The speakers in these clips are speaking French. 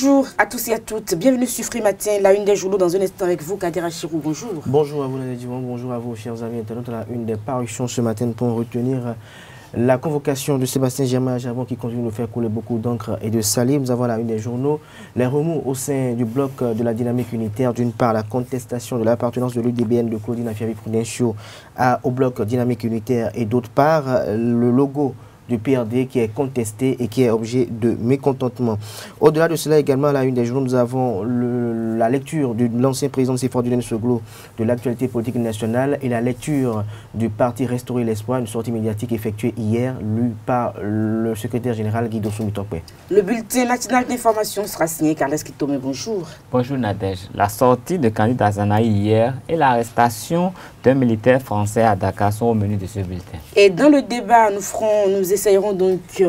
Bonjour à tous et à toutes, bienvenue sur Free Matin, la une des journaux dans un instant avec vous, Kader Achirou, bonjour. Bonjour à vous Nadia Diwan, bonjour à vous chers amis internautes, la une des parutions ce matin pour retenir la convocation de Sébastien Germain Ajavon qui continue de faire couler beaucoup d'encre et de salive. Nous avons la une des journaux, les remous au sein du bloc de la dynamique unitaire, d'une part la contestation de l'appartenance de l'UDBN de Claudine Afiavi-Prudencio au bloc dynamique unitaire et d'autre part le logo du PRD qui est contesté et qui est objet de mécontentement. Au-delà de cela également, à la une des journaux, nous avons la lecture de l'ancien président de Sefor Dulen Soglo de l'actualité politique nationale et la lecture du parti Restaurer l'Espoir, une sortie médiatique effectuée hier, lue par le secrétaire général Guido Soumitokwe. Le bulletin national d'information sera signé Carles Kitome, bonjour. Bonjour Nadège. La sortie de candidat Azanaï hier et l'arrestation d'un militaire français à Dakar sont au menu de ce bulletin. Et dans le débat, nous essayerons donc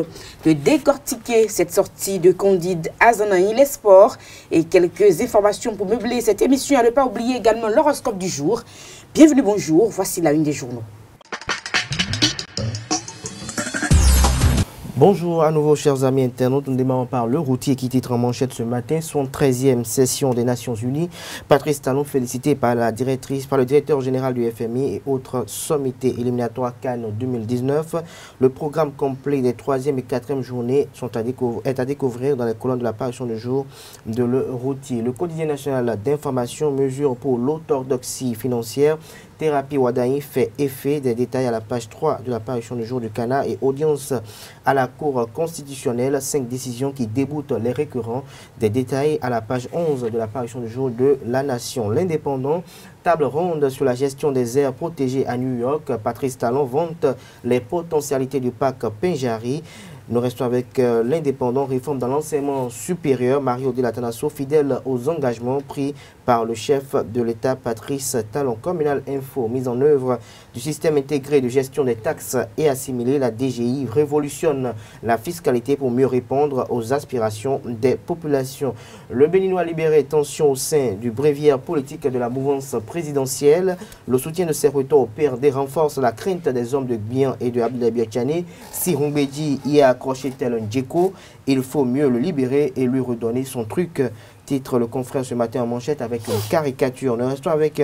de décortiquer cette sortie de Candide Azanaï, les sports et quelques informations pour meubler cette émission. À ne pas oublier également l'horoscope du jour. Bienvenue, bonjour, voici la une des journaux. Bonjour à nouveau chers amis internautes, nous démarrons par le routier qui titre en manchette ce matin son 13e session des Nations Unies. Patrice Talon félicité par le directeur général du FMI et autres sommités éliminatoires Cannes 2019. Le programme complet des 3e et 4e journées est à découvrir dans les colonnes de la parution du jour de le routier. Le quotidien national d'information mesure pour l'orthodoxie financière. Thérapie Wadaï fait effet, des détails à la page 3 de la parution du jour du Cana et audience à la Cour constitutionnelle, 5 décisions qui déboutent les récurrents, des détails à la page 11 de la parution du jour de La Nation. L'Indépendant, table ronde sur la gestion des aires protégées à New York, Patrice Talon vante les potentialités du parc Pinjari. Nous restons avec l'Indépendant, réforme dans l'enseignement supérieur, Mario de la Tanasso, fidèle aux engagements pris par le chef de l'État, Patrice Talon. Communal Info, mise en œuvre du système intégré de gestion des taxes et assimilé, la DGI révolutionne la fiscalité pour mieux répondre aux aspirations des populations. Le Béninois libéré, tension au sein du bréviaire politique de la mouvance présidentielle. Le soutien de ses retours au PRD renforce la crainte des hommes de Gbian et de Abdoulaye Biachane. Si Rumbedi y a accroché tel un djeko, il faut mieux le libérer et lui redonner son truc. Titre le confrère ce matin en manchette avec une caricature. Nous restons avec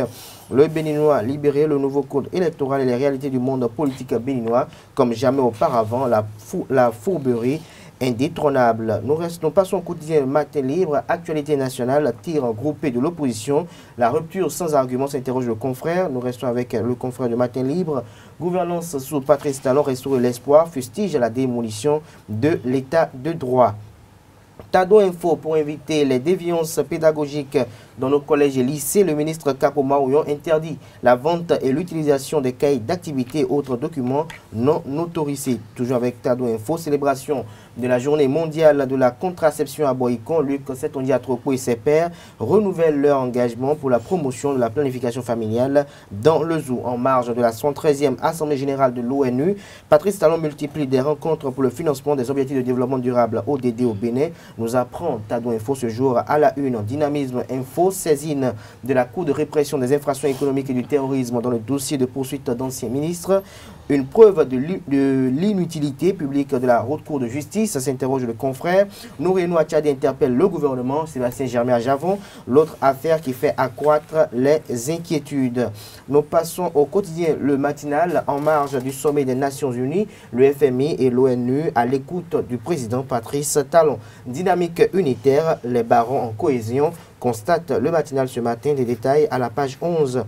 le Béninois libéré, le nouveau code électoral et les réalités du monde politique béninois comme jamais auparavant, la fourberie indétrônable. Nous passons au quotidien Matin Libre, actualité nationale, tir groupé de l'opposition. La rupture sans argument s'interroge le confrère. Nous restons avec le confrère de Matin Libre. Gouvernance sous Patrice Talon, restaurer l'espoir, fustige la démolition de l'état de droit. Tado Info pour inviter les déviances pédagogiques dans nos collèges et lycées. Le ministre Capo Maouyon interdit la vente et l'utilisation des cahiers d'activité et autres documents non autorisés. Toujours avec Tado Info, célébration de la journée mondiale de la contraception à Boycon. Luc Setondiatropo et ses pairs renouvellent leur engagement pour la promotion de la planification familiale dans le zoo. En marge de la 113e Assemblée générale de l'ONU, Patrice Talon multiplie des rencontres pour le financement des objectifs de développement durable ODD au Bénin. Nous apprend Tado Info ce jour à la une. Dynamisme Info, saisine de la Cour de répression des infractions économiques et du terrorisme dans le dossier de poursuite d'anciens ministres. Une preuve de l'inutilité publique de la haute cour de justice, s'interroge le confrère. Noureno Achadi interpelle le gouvernement, Sébastien Germain Ajavon. L'autre affaire qui fait accroître les inquiétudes. Nous passons au quotidien Le Matinal en marge du sommet des Nations Unies, le FMI et l'ONU à l'écoute du président Patrice Talon. Dynamique unitaire, les barons en cohésion, constate Le Matinal ce matin. Des détails à la page 11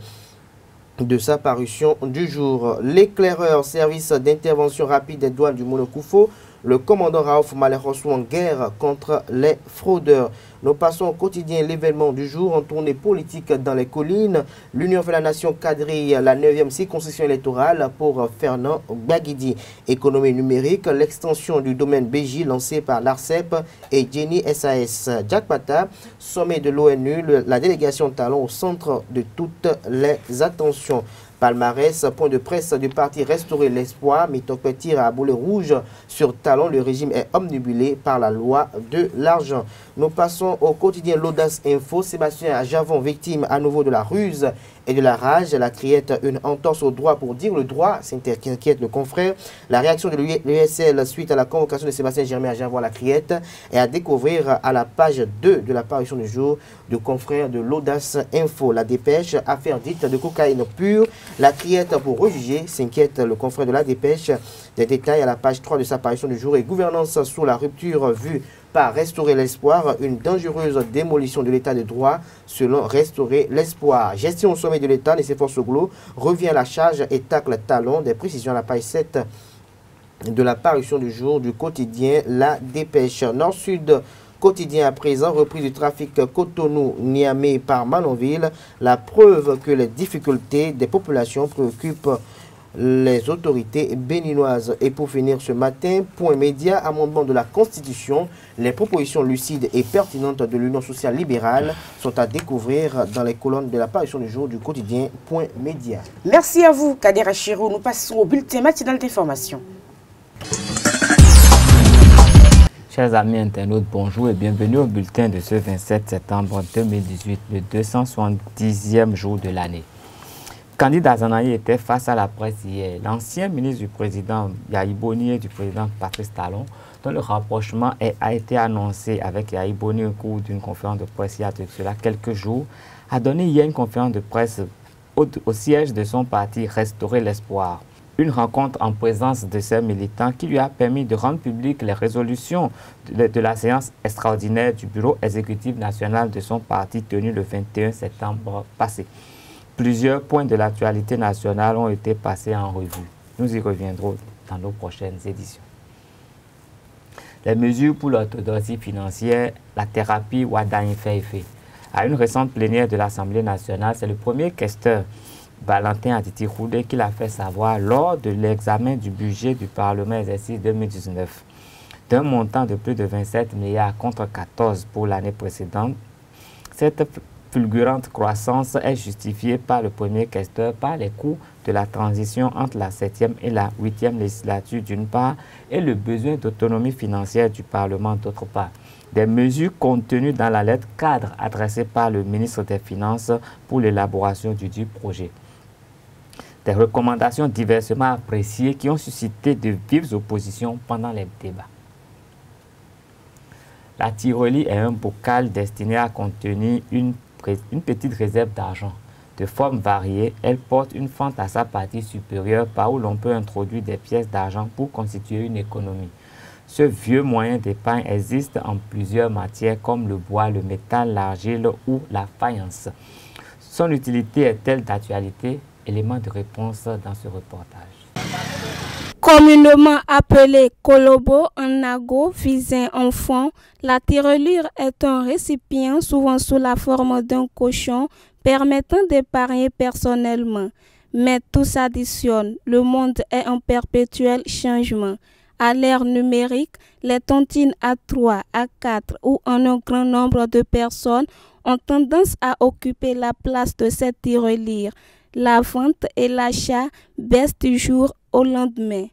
de sa parution du jour. L'éclaireur, service d'intervention rapide des douanes du Monokoufo, le commandant Raouf Malekhossou en guerre contre les fraudeurs. Nous passons au quotidien l'événement du jour en tournée politique dans les collines. L'Union fait la nation quadrille la 9e circonscription électorale pour Fernand Baguidi. Économie numérique, l'extension du domaine BJ lancé par l'ARCEP et Jenny SAS. Jack Pata, sommet de l'ONU, la délégation Talon au centre de toutes les attentions. Palmarès, point de presse du parti Restaurer l'Espoir, Mitokpe tire à boulet rouge sur Talon. Le régime est omnibulé par la loi de l'argent. Nous passons au quotidien L'Audace Info. Sébastien Ajavon, victime à nouveau de la ruse et de la rage. La criette, une entorse au droit pour dire le droit, s'inquiète le confrère. La réaction de l'USL suite à la convocation de Sébastien Germain à Jean-Voir la criette et à découvrir à la page 2 de la parution du jour du confrère de l'Audace Info. La dépêche, affaire dite de cocaïne pure. La criette pour rejuger, s'inquiète le confrère de la dépêche. Des détails à la page 3 de sa parution du jour et gouvernance sous la rupture vue par Restaurer l'espoir, une dangereuse démolition de l'état de droit selon Restaurer l'espoir. Gestion au sommet de l'état, et ses forces Glo revient à la charge et tacle talon. Des précisions à la page 7 de la parution du jour du quotidien La Dépêche. Nord-Sud quotidien à présent, reprise du trafic Cotonou-Niamey par Manonville. La preuve que les difficultés des populations préoccupent les autorités béninoises. Et pour finir ce matin, Point Média, amendement de la Constitution, les propositions lucides et pertinentes de l'Union sociale libérale sont à découvrir dans les colonnes de la parution du jour du quotidien Point Média. Merci à vous, Kader Achirou. Nous passons au bulletin matinal d'information. Chers amis internautes, bonjour et bienvenue au bulletin de ce 27 septembre 2018, le 270e jour de l'année. Candide Azanahi était face à la presse hier. L'ancien ministre du président Yahi Boni et du président Patrice Talon, dont le rapprochement a été annoncé avec Yahi Boni au cours d'une conférence de presse il y a de cela quelques jours, a donné hier une conférence de presse au siège de son parti Restaurer l'espoir. Une rencontre en présence de ses militants qui lui a permis de rendre publiques les résolutions de la séance extraordinaire du bureau exécutif national de son parti tenue le 21 septembre passé. Plusieurs points de l'actualité nationale ont été passés en revue. Nous y reviendrons dans nos prochaines éditions. Les mesures pour l'orthodoxie financière, la thérapie Wadain fait effet. À une récente plénière de l'Assemblée nationale, c'est le premier questeur, Valentin Aditi Roudé, qui l'a fait savoir lors de l'examen du budget du Parlement exercice 2019. D'un montant de plus de 27 milliards contre 14 pour l'année précédente, cette fulgurante croissance est justifiée par le premier questeur par les coûts de la transition entre la 7e et la 8e législature d'une part et le besoin d'autonomie financière du Parlement d'autre part. Des mesures contenues dans la lettre cadre adressée par le ministre des Finances pour l'élaboration du dit projet. Des recommandations diversement appréciées qui ont suscité de vives oppositions pendant les débats. La tirelire est un bocal destiné à contenir une petite réserve d'argent. De forme variée, elle porte une fente à sa partie supérieure par où l'on peut introduire des pièces d'argent pour constituer une économie. Ce vieux moyen d'épargne existe en plusieurs matières comme le bois, le métal, l'argile ou la faïence. Son utilité est-elle d'actualité? Élément de réponse dans ce reportage. Communément appelée colobo en argot visant enfant, la tirelire est un récipient souvent sous la forme d'un cochon permettant d'épargner personnellement. Mais tout s'additionne, le monde est en perpétuel changement. À l'ère numérique, les tontines à 3, à 4 ou en un grand nombre de personnes ont tendance à occuper la place de cette tirelire. La vente et l'achat baissent du jour au lendemain.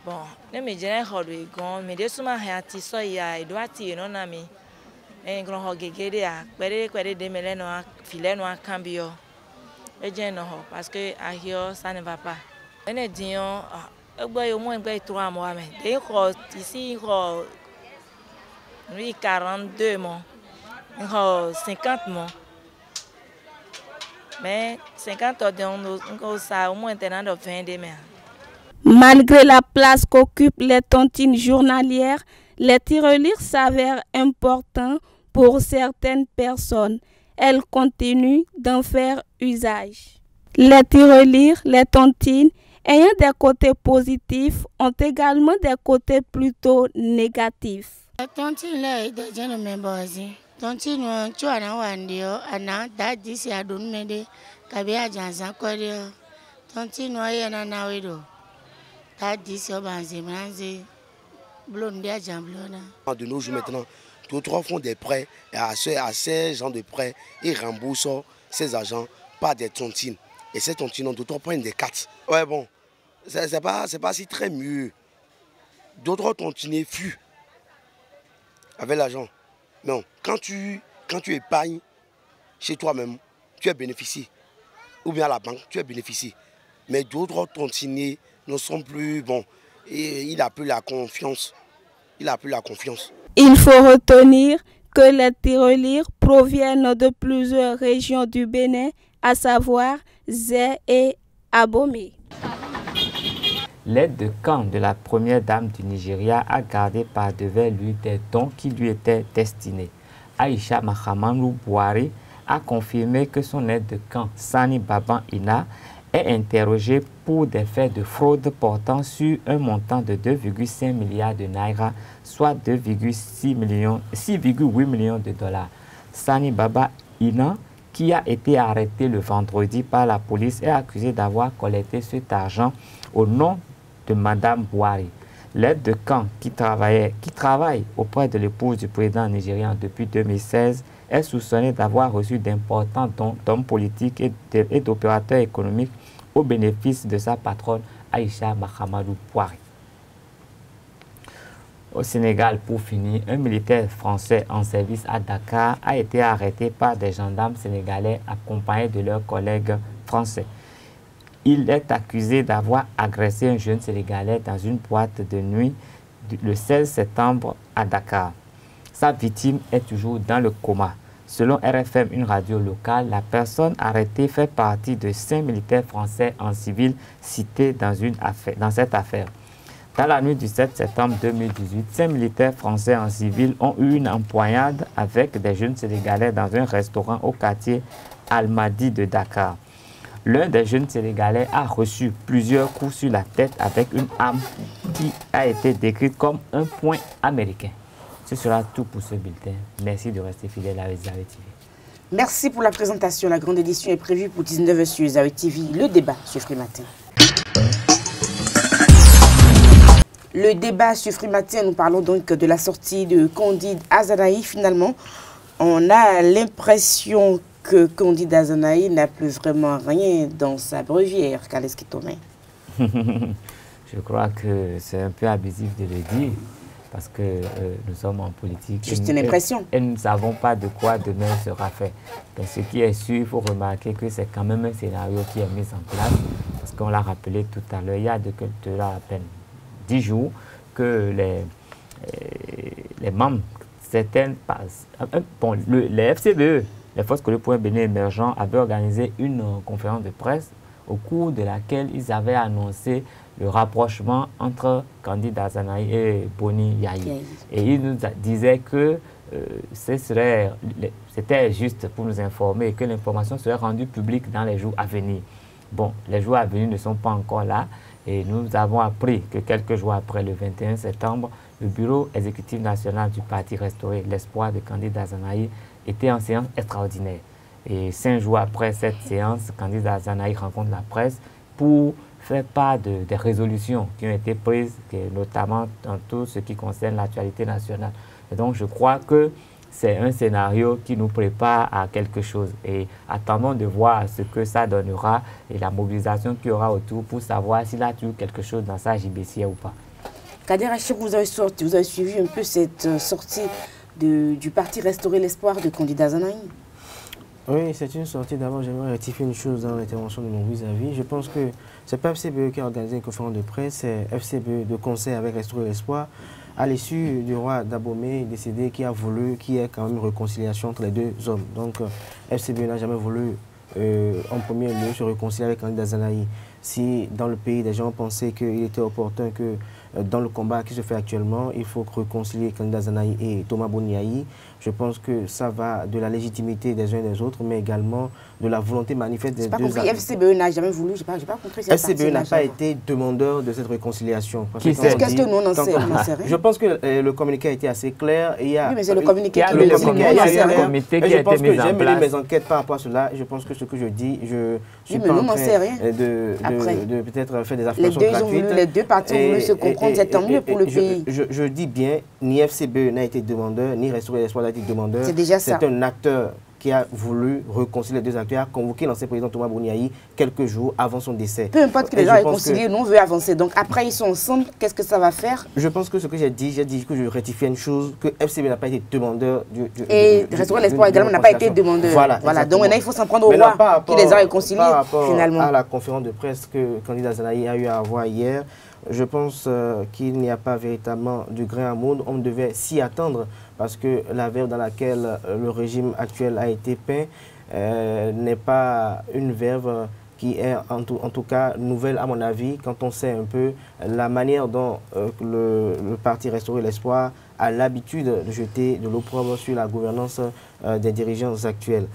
Bon, ne me dirais pas que mais de suma hati so ya edwati no na mi grand hogegede a kwere de meleno fileno a cambio e je no parce que a here ça ne va pas. Ene dion egbo yo mo egbo 3 mois mais de ko ici ko 42 mois. 50 mois. Mais 50 ans, ça au moins un an de 20 demain. Malgré la place qu'occupent les tontines journalières, les tirelires s'avèrent importants pour certaines personnes. Elles continuent d'en faire usage. Les tirelires, les tontines, ayant des côtés positifs, ont également des côtés plutôt négatifs. Les tontines, là, je ne me base. Tontine, tu as un wandio, ana dadi si adon mede, kabia jansa kodio. Tontine, yana na wedo. Dadi si obanze manze, blondia jamblona. De nos jours maintenant, tous trois font des prêts et à ces gens de prêts, ils remboursent ces agents par des tontines. Et ces tontines, d'autres prennent des cartes. Ouais bon, c'est pas si très mieux. D'autres tontines fuient avec l'argent. Non, quand tu épargnes chez toi-même, tu es bénéficié. ou bien à la banque, tu es bénéficié. Mais d'autres tontiniers ne sont plus bons. Et il n'a plus la confiance. Il n'a plus la confiance. Il faut retenir que les tirelires proviennent de plusieurs régions du Bénin, à savoir Zé et Abomey. L'aide de camp de la première dame du Nigeria a gardé par devers lui des dons qui lui étaient destinés. Aïcha Mahamadou Bouhari a confirmé que son aide de camp, Sani Baban Ina, est interrogée pour des faits de fraude portant sur un montant de 2,5 milliards de naira, soit 6,8 millions de dollars. Sani Baba Ina, qui a été arrêté le vendredi par la police, est accusé d'avoir collecté cet argent au nom de Madame Bouhari. L'aide de camp qui travaille auprès de l'épouse du président nigérian depuis 2016 est soupçonnée d'avoir reçu d'importants dons d'hommes politiques et d'opérateurs économiques au bénéfice de sa patronne Aïcha Mahamadou Bouhari. Au Sénégal, pour finir, un militaire français en service à Dakar a été arrêté par des gendarmes sénégalais accompagnés de leurs collègues français. Il est accusé d'avoir agressé un jeune Sénégalais dans une boîte de nuit le 16 septembre à Dakar. Sa victime est toujours dans le coma. Selon RFM, une radio locale, la personne arrêtée fait partie de 5 militaires français en civil cités dans cette affaire. Dans la nuit du 7 septembre 2018, 5 militaires français en civil ont eu une empoignade avec des jeunes Sénégalais dans un restaurant au quartier Al-Madi de Dakar. L'un des jeunes Sénégalais a reçu plusieurs coups sur la tête avec une arme qui a été décrite comme un poing américain. Ce sera tout pour ce bulletin. Merci de rester fidèle à Zawi TV. Merci pour la présentation. La grande édition est prévue pour 19h sur Zawi TV. Le débat sur Free Matin. Le débat sur Free Matin, nous parlons donc de la sortie de Candide Azanahi. Finalement, on a l'impression que Candide Azanahi n'a plus vraiment rien dans sa brevière. Qu'est-ce qui tombe? Je crois que c'est un peu abusif de le dire. Parce que nous sommes en politique. Juste une impression. Et nous ne savons pas de quoi demain sera fait. Donc ce qui est sûr, il faut remarquer que c'est quand même un scénario qui est mis en place. Parce qu'on l'a rappelé tout à l'heure, il y a de à peine 10 jours que les membres, certaines, les FCBE, les Forces Collectives pour un Bénin émergent, avaient organisé une conférence de presse au cours de laquelle ils avaient annoncé le rapprochement entre Candide Azanahi et Boni Yayi. Et il nous disait que c'était juste pour nous informer que l'information serait rendue publique dans les jours à venir. Bon, les jours à venir ne sont pas encore là et nous avons appris que quelques jours après, le 21 septembre, le bureau exécutif national du parti restauré L'Espoir de Candide Azanahi était en séance extraordinaire. Et 5 jours après cette séance, Candide Azanahi rencontre la presse pour faire part des résolutions qui ont été prises, notamment dans tout ce qui concerne l'actualité nationale. Et donc je crois que c'est un scénario qui nous prépare à quelque chose. Et attendons de voir ce que ça donnera et la mobilisation qu'il y aura autour pour savoir s'il a toujours quelque chose dans sa JBC ou pas. Kader Achir, vous avez suivi un peu cette sortie du parti Restaurer l'Espoir de Candide Azanahi? Oui, c'est une sortie. D'abord, j'aimerais rectifier une chose dans l'intervention de mon vis-à-vis. Je pense que ce n'est pas FCBE qui a organisé une conférence de presse, c'est FCBE de concert avec Restaurer l'Espoir, à l'issue du roi d'Abomey décédé, qui a voulu qu'il y ait quand même une réconciliation entre les deux hommes. Donc, FCBE n'a jamais voulu, en premier lieu, se réconcilier avec Candide Azanahi. Si dans le pays, des gens pensaient qu'il était opportun que dans le combat qui se fait actuellement, il faut réconcilier Candide Azanahi et Thomas Boni Yayi. Je pense que ça va de la légitimité des uns et des autres, mais également de la volonté manifeste des deux. FCBE n'a jamais voulu, je n'ai pas compris. FCBE n'a pas été demandeur de cette réconciliation. Qu'est-ce que nous, on sait rien. Je pense que le communiqué a été assez clair. Et il y a, oui, mais c'est le communiqué qui le comité qui a été mis en place. J'ai mené mes enquêtes par rapport à cela. Je pense que ce que je dis, je suis pas en train de peut-être faire des affirmations gratuites. Les deux parties ont voulu se comprendre, c'est tant mieux pour le pays. Je dis bien, ni FCBE n'a été demandeur, ni Restaurer l'Espoir n'a été demandeur. C'est déjà ça. C'est un acteur qui a voulu réconcilier les deux acteurs, a convoqué l'ancien président Thomas Boniaï quelques jours avant son décès. Peu importe que les gens réconcilient, nous on veut avancer. Donc après ils sont ensemble, qu'est-ce que ça va faire? Je pense que ce que j'ai dit que je rectifie une chose, que FCB n'a pas été demandeur et Restaurer l'Espoir également n'a pas été demandeur. Voilà. Donc maintenant il faut s'en prendre au roi qui les a réconciliés finalement. À la conférence de presse que le candidat Azanahi a eu à avoir hier, je pense qu'il n'y a pas véritablement de grain à moudre. On devait s'y attendre parce que la verve dans laquelle le régime actuel a été peint n'est pas une verve qui est en tout cas nouvelle à mon avis quand on sait un peu la manière dont le parti Restaurer l'Espoir a l'habitude de jeter de l'opprobre sur la gouvernance des dirigeants actuels.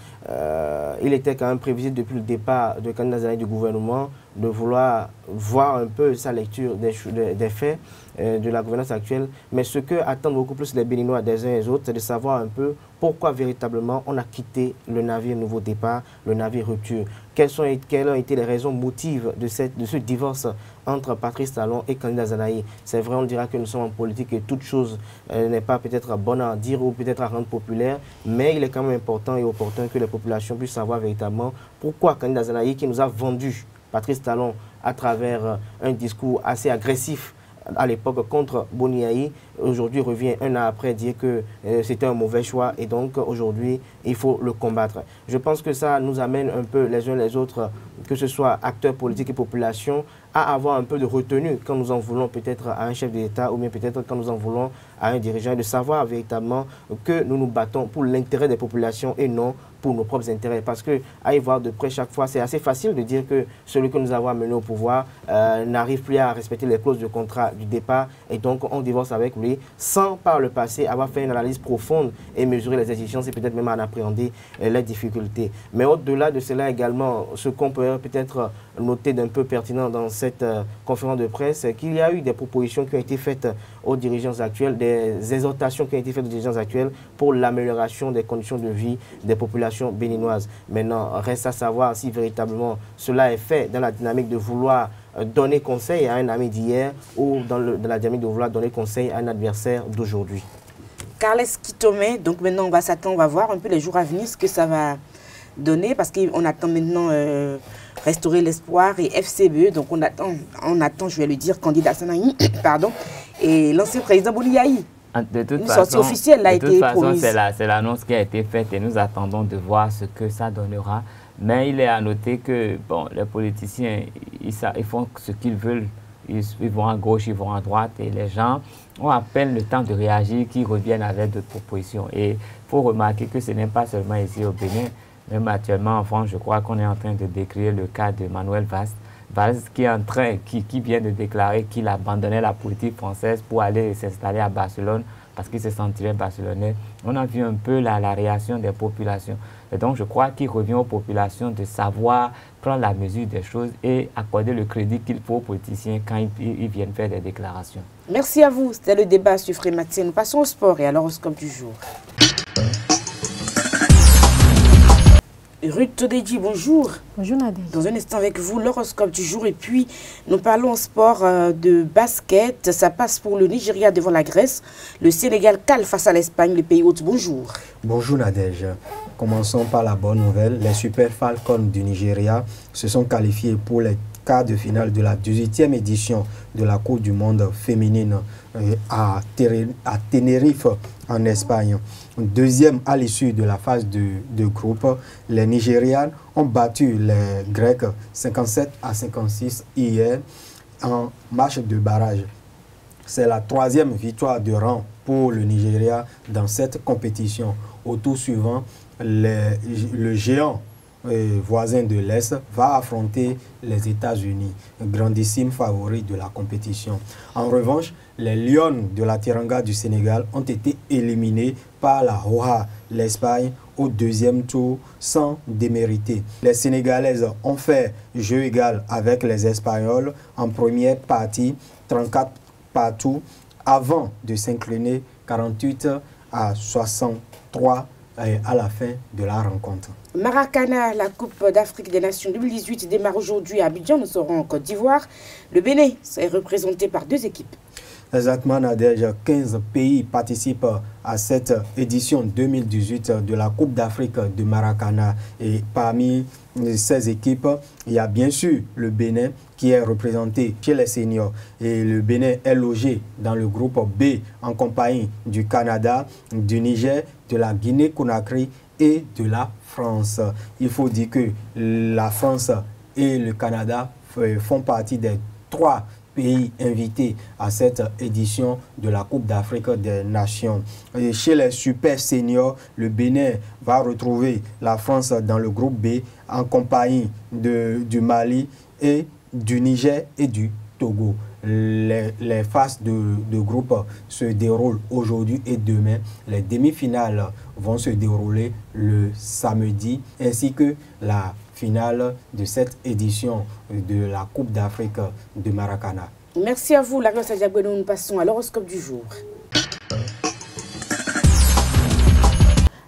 Il était quand même prévisible depuis le départ de candidat Azanahi du gouvernement de vouloir voir un peu sa lecture des faits de la gouvernance actuelle. Mais ce que attendent beaucoup plus les Béninois des uns et des autres, c'est de savoir un peu pourquoi véritablement on a quitté le navire Nouveau Départ, le navire Rupture. Quelles ont été les raisons motives de ce divorce entre Patrice Talon et candidat Azanahi? C'est vrai, on dira que nous sommes en politique et toute chose n'est pas peut-être bonne à dire ou peut-être à rendre populaire, mais il est quand même important et opportun que les populations puissent savoir véritablement pourquoi candidat Azanahi, qui nous a vendu Patrice Talon à travers un discours assez agressif à l'époque contre Boniaï, aujourd'hui revient un an après dire que c'était un mauvais choix et donc aujourd'hui il faut le combattre. Je pense que ça nous amène un peu les uns les autres, que ce soit acteurs politiques et population, à avoir un peu de retenue quand nous en voulons peut-être à un chef d'État ou bien peut-être quand nous en voulons à un dirigeant, de savoir véritablement que nous nous battons pour l'intérêt des populations et non pour nos propres intérêts. Parce que à y voir de près chaque fois, c'est assez facile de dire que celui que nous avons amené au pouvoir n'arrive plus à respecter les clauses de contrat du départ et donc on divorce avec lui sans par le passé avoir fait une analyse profonde et mesurer les exigences et peut-être même en appréhender les difficultés. Mais au-delà de cela également, ce qu'on peut peut-être noter d'un peu pertinent dans cette conférence de presse, c'est qu'il y a eu des propositions qui ont été faites aux dirigeants actuels, des exhortations qui ont été faites aux dirigeants actuels pour l'amélioration des conditions de vie des populations béninoises. Maintenant, reste à savoir si véritablement cela est fait dans la dynamique de vouloir donner conseil à un ami d'hier ou dans la dynamique de vouloir donner conseil à un adversaire d'aujourd'hui. Carles Kitome, donc maintenant on va s'attendre, on va voir un peu les jours à venir ce que ça va donner parce qu'on attend maintenant Restaurer l'Espoir et FCBE, donc on attend, je vais le dire, candidat Azanahi, pardon, et l'ancien président Boniaï. Une sortie officielle a été promise. C'est l'annonce qui a été faite et nous attendons de voir ce que ça donnera. Mais il est à noter que bon, les politiciens, ils font ce qu'ils veulent. Ils vont à gauche, ils vont à droite et les gens ont à peine le temps de réagir qu'ils reviennent avec d'autres propositions. Et il faut remarquer que ce n'est pas seulement ici au Bénin, même actuellement en France, je crois qu'on est en train de décrire le cas de Manuel Valls qui vient de déclarer qu'il abandonnait la politique française pour aller s'installer à Barcelone parce qu'il se sentirait barcelonais. On a vu un peu la réaction des populations. Et donc je crois qu'il revient aux populations de savoir prendre la mesure des choses et accorder le crédit qu'il faut aux politiciens quand ils viennent faire des déclarations. Merci à vous. C'était le débat sur Frématin. Nous passons au sport et à l'horoscope du jour. Ruth Todedji, bonjour. Bonjour Nadège. Dans un instant avec vous, l'horoscope du jour. Et puis, nous parlons sport de basket. Ça passe pour le Nigeria devant la Grèce. Le Sénégal cale face à l'Espagne, le pays hôte. Bonjour. Bonjour Nadège. Commençons par la bonne nouvelle. Les Super Falcons du Nigeria se sont qualifiés pour les quarts de finale de la 18e édition de la Coupe du Monde féminine à Tenerife en Espagne. Deuxième à l'issue de la phase de groupe, les Nigérians ont battu les Grecs 57-56 hier en match de barrage. C'est la troisième victoire de rang pour le Nigeria dans cette compétition. Au tour suivant, le géant voisin de l'Est va affronter les États-Unis, grandissime favori de la compétition. En revanche, les Lions de la Teranga du Sénégal ont été éliminés par la Roja, l'Espagne, au deuxième tour sans démériter. Les Sénégalaises ont fait jeu égal avec les Espagnols en première partie, 34 partout, avant de s'incliner 48-63 à la fin de la rencontre. Maracana, la Coupe d'Afrique des Nations 2018 démarre aujourd'hui à Abidjan. Nous serons en Côte d'Ivoire. Le Bénin est représenté par deux équipes. Exactement, Nadège, 15 pays participent à cette édition 2018 de la Coupe d'Afrique de Maracana. Et parmi ces équipes, il y a bien sûr le Bénin qui est représenté chez les seniors. Et le Bénin est logé dans le groupe B en compagnie du Canada, du Niger, de la Guinée-Conakry et de la France. Il faut dire que la France et le Canada font partie des 3 pays invités à cette édition de la Coupe d'Afrique des Nations. Et chez les super seniors, le Bénin va retrouver la France dans le groupe B en compagnie du Mali et du Niger et du Togo. Les phases de groupe se déroulent aujourd'hui et demain. Les demi-finales vont se dérouler le samedi ainsi que la finale de cette édition de la Coupe d'Afrique de Maracana. Merci à vous, Larios Adjaboueno. Nous passons à l'horoscope du jour.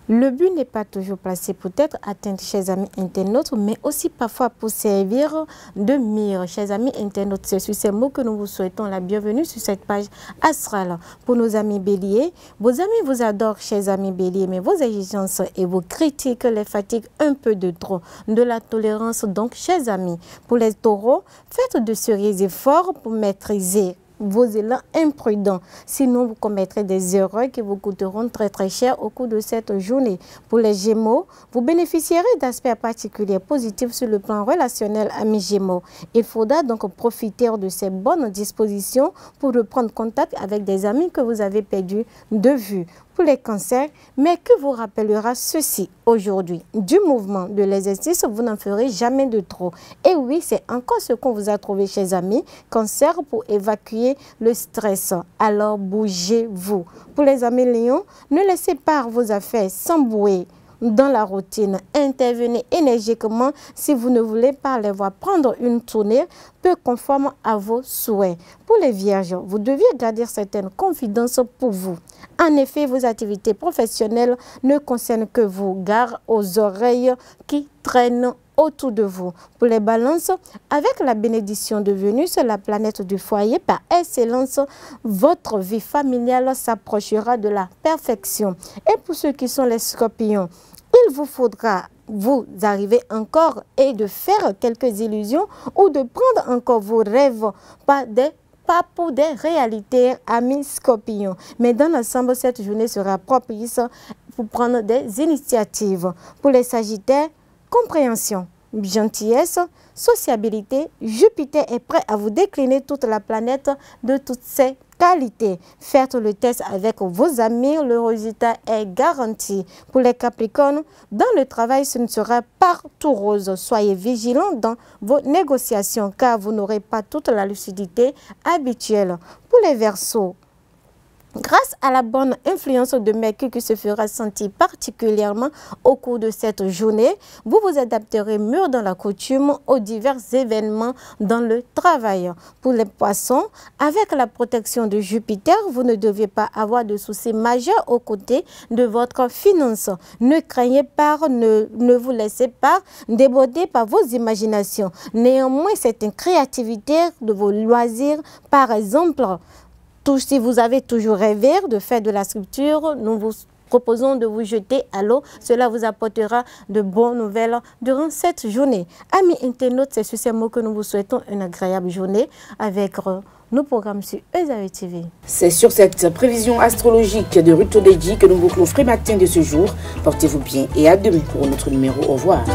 Le but n'est pas toujours placé pour être atteint, chers amis internautes, mais aussi parfois pour servir de mire. Chers amis internautes, c'est sur ces mots que nous vous souhaitons la bienvenue sur cette page astrale. Pour nos amis béliers, vos amis vous adorent, chers amis béliers, mais vos exigences et vos critiques les fatiguent un peu de trop. De la tolérance donc, chers amis. Pour les taureaux, faites de sérieux efforts pour maîtriser vos élans imprudents. Sinon, vous commettrez des erreurs qui vous coûteront très très cher au cours de cette journée. Pour les Gémeaux, vous bénéficierez d'aspects particuliers positifs sur le plan relationnel, amis Gémeaux. Il faudra donc profiter de ces bonnes dispositions pour reprendre contact avec des amis que vous avez perdus de vue. Pour les cancers, mais que vous rappellera ceci aujourd'hui? Du mouvement, de l'exercice, vous n'en ferez jamais de trop. Et oui, c'est encore ce qu'on vous a trouvé, chers amis, cancer pour évacuer le stress. Alors bougez-vous. Pour les amis lions, ne laissez pas vos affaires s'embrouiller dans la routine. Intervenez énergiquement si vous ne voulez pas les voir prendre une tournée peu conforme à vos souhaits. Pour les vierges, vous deviez garder certaines confidences pour vous. En effet, vos activités professionnelles ne concernent que vous. Gare aux oreilles qui traînent autour de vous. Pour les balances, avec la bénédiction de Vénus, la planète du foyer, par excellence, votre vie familiale s'approchera de la perfection. Et pour ceux qui sont les scorpions, il vous faudra vous arriver encore et de faire quelques illusions ou de prendre encore vos rêves pas pour des réalités, amis scorpions. Mais dans l'ensemble, cette journée sera propice pour prendre des initiatives. Pour les sagittaires, compréhension, gentillesse, sociabilité, Jupiter est prêt à vous décliner toute la planète de toutes ses qualités. Faites le test avec vos amis, le résultat est garanti. Pour les Capricornes, dans le travail, ce ne sera pas tout rose. Soyez vigilants dans vos négociations car vous n'aurez pas toute la lucidité habituelle. Pour les Verseaux, grâce à la bonne influence de Mercure qui se fera sentir particulièrement au cours de cette journée, vous vous adapterez mieux dans la coutume aux divers événements dans le travail. Pour les poissons, avec la protection de Jupiter, vous ne devez pas avoir de soucis majeurs aux côtés de votre finance. Ne craignez pas, ne vous laissez pas déborder par vos imaginations. Néanmoins, c'est une créativité de vos loisirs, par exemple. Si vous avez toujours rêvé de faire de la sculpture, nous vous proposons de vous jeter à l'eau. Cela vous apportera de bonnes nouvelles durant cette journée. Amis internautes, c'est sur ces mots que nous vous souhaitons une agréable journée avec nos programmes sur Ezaïe TV. C'est sur cette prévision astrologique de Ruth Odeji que nous vous clôt matin de ce jour. Portez-vous bien et à demain pour un autre numéro. Au revoir.